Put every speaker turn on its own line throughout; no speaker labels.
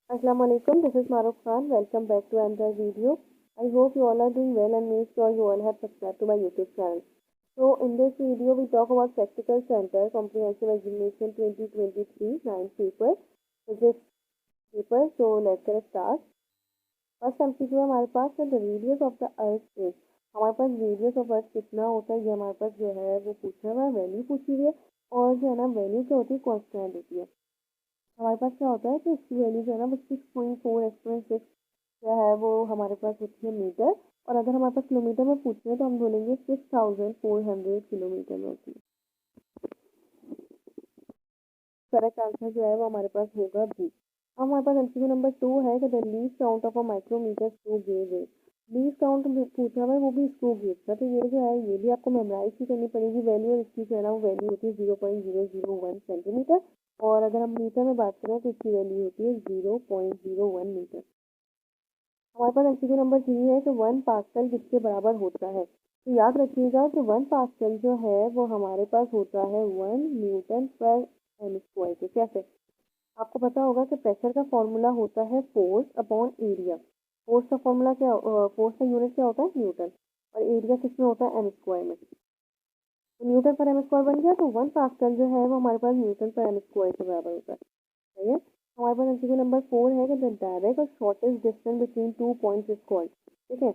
Assalamualaikum, this is Maruf Khan. Welcome back to another video. I hope you all are doing well and make sure you all have subscribed to my YouTube channel. So in this video we talk about Practical Center Comprehensive Examination 2023 9th paper physics paper. So let's get start. First MCQ है हमारे पास the radius of the earth is. हमारे पास radius of earth कितना होता है ये हमारे पास जो है वो पूछा हुआ है, वैल्यू पूछी हुई है। और जो है ना वैल्यू क्या होती है, कॉन्स्टेंट होती है। हमारे पास क्या होता है कि इसकी वैल्यू जो है ना वो 6.4 एक्सपोनेंट 6 जो है वो हमारे पास होती है मीटर। और अगर हमारे पास किलोमीटर में पूछ रहे हैं तो हम बोलेंगे 6400 किलोमीटर में होती है। करेक्ट आंसर जो है वो हमारे पास होगा बी। अब हमारे पास एमसीक्यू नंबर 2 है कि the least count of a micrometer screw gauge है। लीस्ट काउंट पूछा हुआ है वो भी स्क्रू गेज का, तो ये जो है ये भी आपको मेमोराइज ही करनी पड़ेगी वैल्यू। और इसकी जो है ना वो वैल्यू होती है 0.001 सेंटीमीटर। और अगर हम मीटर में बात करें तो इसकी वैल्यू होती है 0.01 मीटर। हमारे पास एमसीक्यू नंबर 3 है कि 1 पास्कल किसके बराबर होता है। तो याद रखिएगा कि 1 पास्कल जो है वो हमारे पास होता है 1 न्यूटन पर एम स्क्वायर के। कैसे? आपको पता होगा कि प्रेशर का फॉर्मूला होता है फोर्स अपॉन एरिया। फोर्स का फॉर्मूला क्या, फोर्स का यूनिट क्या होता है, न्यूटन। और एरिया किसमें होता है, एम स्क्वायर में। तो न्यूटन पर एम स्क्वायर बन गया, तो 1 पास्कल जो है वो हमारे पास न्यूटन पर एम स्क्वायर के बराबर होता है। सही है। हमारे पास एमसीक्यू नंबर 4 है कि द डायरेक्ट और shortest distance between 2 points is called. ठीक है।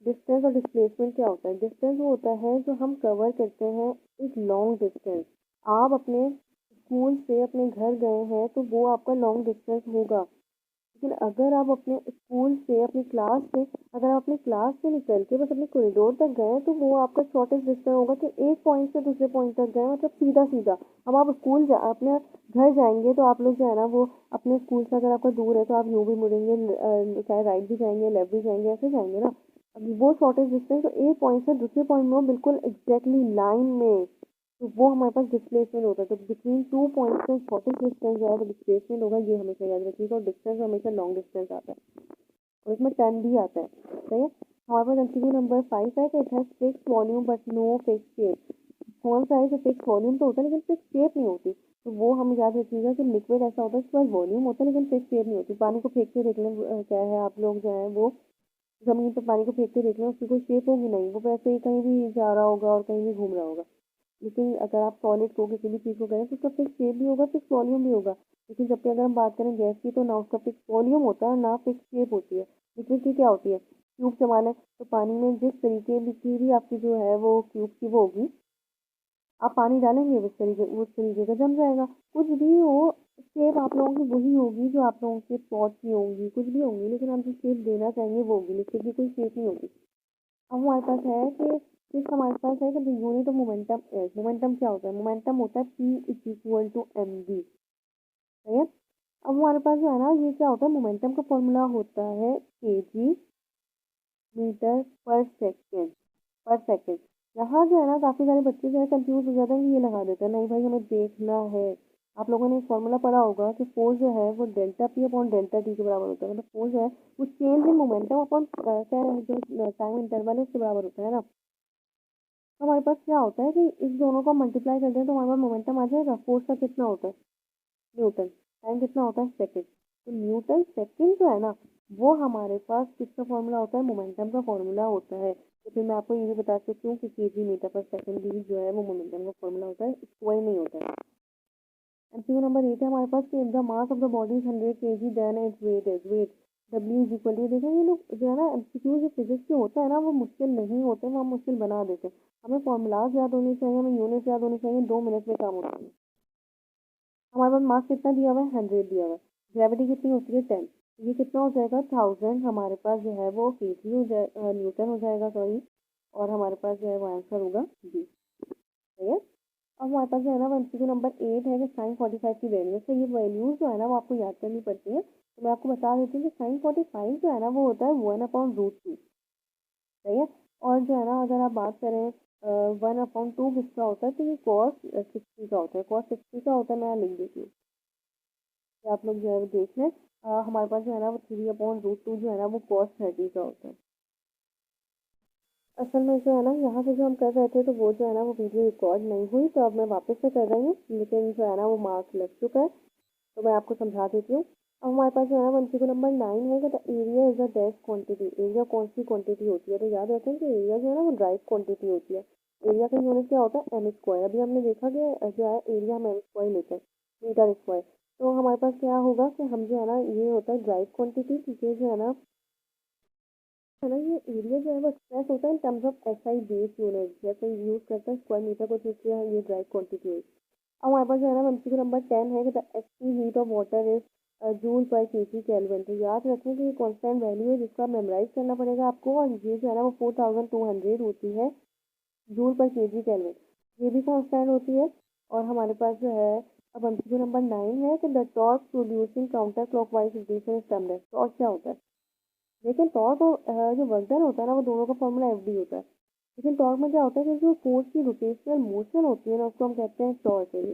डिस्टेंस और डिस्प्लेसमेंट क्या होता है? डिस्टेंस वो होता है जो हम कवर करते हैं एक लॉन्ग डिस्टेंस। आप अपने स्कूल से अपने घर गए हैं तो वो आपका लॉन्ग डिस्टेंस होगा। लेकिन अगर आप अपने स्कूल से अपनी क्लास से अगर आप अपनी क्लास से निकल के बस अपने कॉरिडोर तक गए तो वो आपका शॉर्टेस्ट डिस्टेंस होगा कि एक पॉइंट से दूसरे पॉइंट तक गए, मतलब सीधा सीधा। अब आप अपने घर जाएंगे तो आप लोग जो है ना वो अपने स्कूल से अगर आपका दूर है तो आप यूँ भी मुड़ेंगे, चाहे राइट भी जाएंगे लेफ्ट भी जाएंगे, ऐसे जाएंगे ना। अब वो शॉर्टेस्ट डिस्टेंस तो एक पॉइंट से दूसरे पॉइंट में हो, बिल्कुल एग्जैक्टली लाइन में। तो वो हमारे पास डिस्प्लेसमेंट होता है। तो बिटवीन 2 पॉइंट्स का शॉर्टेस्ट डिस्टेंस जो है वो डिस्प्लेसमेंट होगा, ये हमेशा याद रखिएगा। और डिस्टेंस हमेशा लॉन्ग डिस्टेंस आता है और इसमें टर्न भी आता है। सही है। हमारे पास एमसीक्यू नंबर 5 है कि it has fix volume but no fix shape. कौन सा है जो फिक्स वॉल्यूम तो होता है लेकिन फिक्स शेप नहीं होती। तो वो हम याद रखिएगा कि लिक्विड ऐसा होता है इसके पास वॉल्यूम होता है लेकिन फिक्स शेप नहीं होती। पानी को फेंक के देख लें, क्या है, आप लोग जो है वो जमीन पर पानी को फेंक के देख लें, उसकी कोई शेप होगी नहीं, वो वैसे ही कहीं भी जा रहा होगा और कहीं भी घूम रहा होगा। लेकिन अगर आप सॉलिड को किसी भी चीज़ को करें तो उसका फिक्स शेप भी होगा, फिक्स वॉल्यूम भी होगा। लेकिन जबकि अगर हम बात करें गैस की तो ना उसका फिक्स वॉल्यूम होता है ना फिक्स शेप होती है। लिक्विड की क्या होती है, क्यूब समान है। तो पानी में जिस तरीके की भी आपकी जो है वो क्यूब की वो होगी, आप पानी डालेंगे उस तरीके का जम जाएगा। कुछ भी हो, शेप आप लोगों की वही होगी जो आप लोगों के पॉट की होंगी, कुछ भी होंगी, लेकिन हम जो शेप देना चाहेंगे वो होगी। लिक्विड की कोई शेप नहीं होगी। अब हमारे पास है कि फिर हमारे पास है कि the unit of momentum as. Momentum क्या होता है? मोमेंटम होता है P is equal to m v. सही है। अब हमारे पास जो है ना ये क्या होता है, मोमेंटम का फॉर्मूला होता है केजी मीटर पर सेकेंड पर सेकेंड। यहाँ जो है ना काफ़ी सारे बच्चे जो है कंफ्यूज हो जाते हैं कि ये लगा देते हैं। नहीं भाई, हमें देखना है। आप लोगों ने एक फॉर्मूला पढ़ा होगा कि फोर्स जो है वो delta P upon delta T के बराबर होता है। मतलब फोर्स जो है वो चेंज इन मोमेंटम अपॉन जो टाइम इंटरवल है उसके बराबर होता है ना। तो हमारे पास क्या होता है कि इस दोनों को मल्टीप्लाई करते हैं तो हमारे पास मोमेंटम आ जाएगा। फोर्स का कितना होता है, न्यूटन। टाइम कितना होता है, सेकंड। तो न्यूटन सेकंड जो है ना वो हमारे पास किसका फॉर्मूला होता है, मोमेंटम का फॉर्मूला होता है। तो फिर मैं आपको ये भी बता सकती हूँ कि केजी मीटर पर सेकंड भी जो है वो मोमेंटम का फॉर्मूला होता है, स्क्वायर नहीं होता है। एमसीक्यू नंबर 8 है हमारे पास कि the mass of the body is 100 KG then its weight is weight W is equal to. देखो ये लोग जो है ना एमसीक्यू जो फिजिक्स के होता है ना वो मुश्किल नहीं होते, वो हम मुश्किल बना देते हैं। हमें फॉर्मूलाज याद होने चाहिए, हमें यूनिट्स याद होनी चाहिए, 2 मिनट में काम होता है। हमारे पास मास कितना दिया हुआ है, 100 दिया हुआ है। ग्रेविटी कितनी होती है, 10। ये कितना हो जाएगा, 1000 हमारे पास जो है वो केजी हो जाए, न्यूटन हो जाएगा, सॉरी। और हमारे पास जो है वो आंसर होगा बी। ठीक है। अब हमारे पास जो है ना वो एमसीक्यू नंबर 8 है कि sin45 की वैल्यू। तो ये वैल्यूज जो है ना वो आपको याद करनी पड़ती है। तो मैं आपको बता देती हूँ कि sin45 जो है ना वो होता है 1/√2। सही है। और जो है ना अगर आप बात करें 1/2 किसका होता है, तो ये cos 60 का होता है। cos 60 का होता है, मैं यहाँ लिख देती हूँ कि आप लोग जो है वो देख लें। हमारे पास जो है ना वो 3/√2 जो है ना वो cos 30 का होता है। असल में जो है ना यहाँ से जो हम कर रहे थे तो वो जो है ना वो वीडियो रिकॉर्ड नहीं हुई, तो अब मैं वापस से कर रही हूँ, लेकिन जो है ना वो मार्क लग चुका है। तो मैं आपको समझा देती हूँ। अब हमारे पास जो है ना MCQ नंबर 9 है कि the area is a dash quantity. Area कौन सी क्वांटिटी होती है? तो याद रखें कि एरिया जो है ना वो ड्राइव क्वांटिटी होती है। एरिया का यूनिट क्या होता है? M square. अभी हमने देखा कि जो है एरिया हम एम स्क्वायर लेते हैं, मीटर स्क्वायर। तो हमारे पास क्या होगा कि हम जो है ना ये होता है ड्राइव क्वांटिटी, क्योंकि जो है ना ये एरिया जो है वो एक्सप्रेस होता है in terms of SI base unit. जैसे यूज करते हैं स्क्वायर मीटर को, ठीक है, ये ड्राइव क्वांटिटी हुई। अब हमारे पास जो है ना MCQ नंबर 10 है कि the actual heat of water is joule पर केजी केल्विन। तो याद रखें कि ये कांस्टेंट वैल्यू है जिसका मेमोराइज करना पड़ेगा आपको, और ये जो है ना वो 4200 होती है जूल पर केजी केल्विन। ये भी कांस्टेंट होती है। और हमारे पास जो है अब MCQ नंबर 9 है कि the torque producing counter clockwise rotation is termed as. Torque क्या होता है? लेकिन टॉर्क और जो वर्क डन होता है ना वो दोनों का फॉर्मूला FD होता है। लेकिन टॉर्क में क्या होता है कि जो फोर्स की रोटेशनल मोशन होती है ना उसको हम कहते हैं टॉर्क है।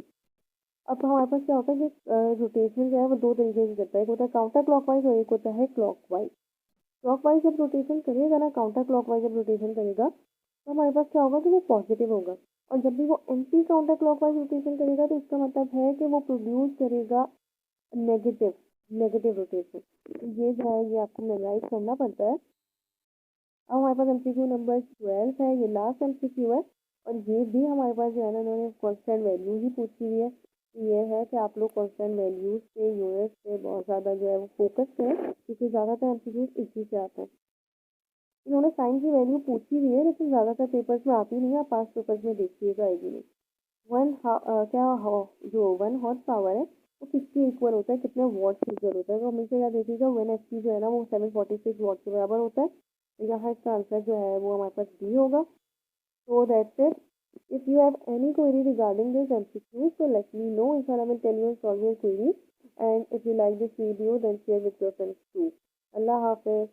अब हमारे पास क्या होता है कि रोटेशन जो है वो दो तरीके से करता है, एक होता है काउंटर क्लॉकवाइज और एक होता है क्लॉकवाइज। क्लॉकवाइज जब रोटेशन करेगा ना, काउंटर क्लॉकवाइज जब रोटेशन करेगा तो हमारे पास क्या होगा कि वो पॉजिटिव होगा। और जब भी वो एंटी काउंटर क्लॉकवाइज रोटेशन करेगा तो इसका मतलब है कि वो प्रोड्यूस करेगा नेगेटिव नेगेटिव रोटेशन। तो ये जो है ये आपको मेमोराइज करना पड़ता है। अब हमारे पास MCQ नंबर 12 है, ये लास्ट MCQ है। और ये भी हमारे पास जो है ना उन्होंने कांस्टेंट वैल्यू ही पूछी हुई है। ये है कि आप लोग कांस्टेंट वैल्यूज पे, यूनिट्स पे बहुत ज़्यादा जो है वो फोकस करें, क्योंकि ज़्यादातर MCQ इसी से आते हैं। इन्होंने साइन की वैल्यू पूछी हुई है लेकिन ज़्यादातर पेपर्स में आती नहीं है, पास पेपर्स में देखिएगा आएगी नहीं। जो 1 हॉर्स पावर है वो किसके इक्वल होता है? कितने वॉट के इक्वल होता है? तो हमेशा याद रखिएगा 1 HP जो है ना वो 746 वॉट के बराबर होता है। तो यहाँ इसका आंसर जो है वो हमारे पास डी होगा। So that's it. If you have any query regarding this MCQ, so let me know. Inshallah, I will tell you and solve your query. And if you like this video, then share with your friends too. Allah Hafiz.